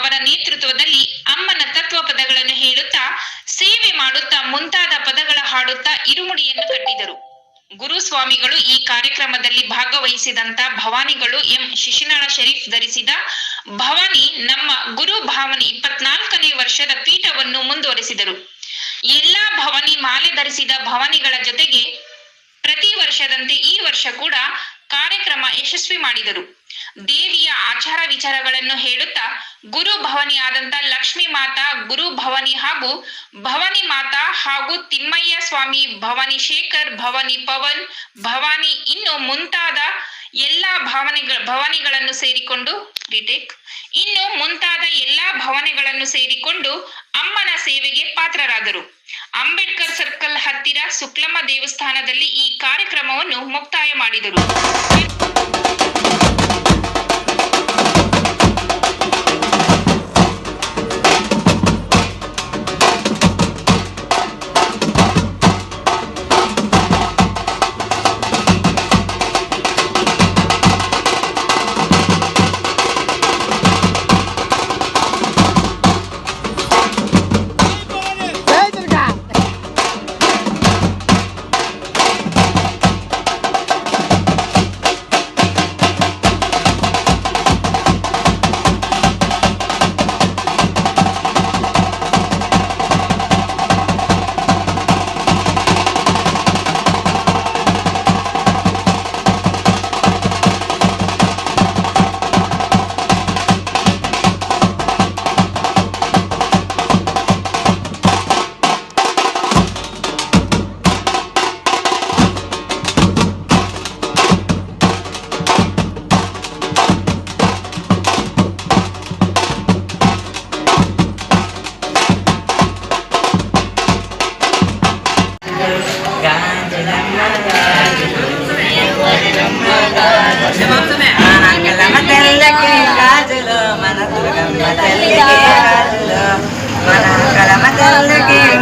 ಅವರ ನೇತೃತ್ವದಲ್ಲಿ ಅಮ್ಮನ ತತ್ವ ಪದಗಳನ್ನು ಹೇಳುತ್ತಾ, ಸೇವೆ ಮಾಡುತ್ತಾ, ಮುಂತಾದ ಪದಗಳ ಹಾಡುತ್ತಾ ಇರುಮುಡಿಯನ್ನು ಕಟ್ಟಿದರು. ಗುರುಸ್ವಾಮಿಗಳು ಈ ಕಾರ್ಯಕ್ರಮದಲ್ಲಿ ಭಾಗವಹಿಸಿದಂತ ಭವಾನಿಗಳು ಎಂ ಶಿಶಿನಾಳ ಶರೀಫ್ ಧರಿಸಿದ ಭವಾನಿ ನಮ್ಮ ಗುರು ಭಾವನಿ 24ನೇ ವರ್ಷದ ಪೀಠವನ್ನು ಮುಂದುವರೆಸಿದರು. ಎಲ್ಲಾ ಭವಾನಿ ಮಾಲೆ ಧರಿಸಿದ ಭವಾನಿಗಳ ಜೊತೆಗೆ ಪ್ರತಿ ವರ್ಷದಂತೆ ಈ ವರ್ಷ ಕೂಡ ಕಾರ್ಯಕ್ರಮ ಯಶಸ್ವಿ ಮಾಡಿದರು. ದೇವಿಯ ಆಚಾರ ವಿಚಾರಗಳನ್ನು ಹೇಳುತ್ತಾ ಗುರು ಭವಾನಿ ಆದಂತ ಲಕ್ಷ್ಮೀ ಮಾತಾ, ಗುರು ಭವಾನಿ ಹಾಗೂ ಭವಾನಿ ಮಾತಾ ಹಾಗೂ ತಿಮ್ಮಯ್ಯ ಸ್ವಾಮಿ, ಭವಾನಿ ಶೇಖರ್, ಭವಾನಿ ಪವನ್, ಭವಾನಿ ಇನ್ನು ಮುಂತಾದ ಎಲ್ಲಾ ಭವಾನಿಗಳನ್ನು ಸೇರಿಕೊಂಡು ಅಮ್ಮನ ಸೇವೆಗೆ ಪಾತ್ರರಾದರು. ಅಂಬೇಡ್ಕರ್ ಸರ್ಕಲ್ ಹತ್ತಿರ ಸುಕ್ಲಮ್ಮ ದೇವಸ್ಥಾನದಲ್ಲಿ ಈ ಕಾರ್ಯಕ್ರಮವನ್ನು ಮುಕ್ತಾಯ ಮಾಡಿದರು.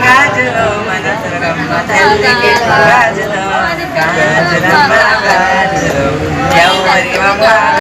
గాజులమ్మ గాజులు ఎవరి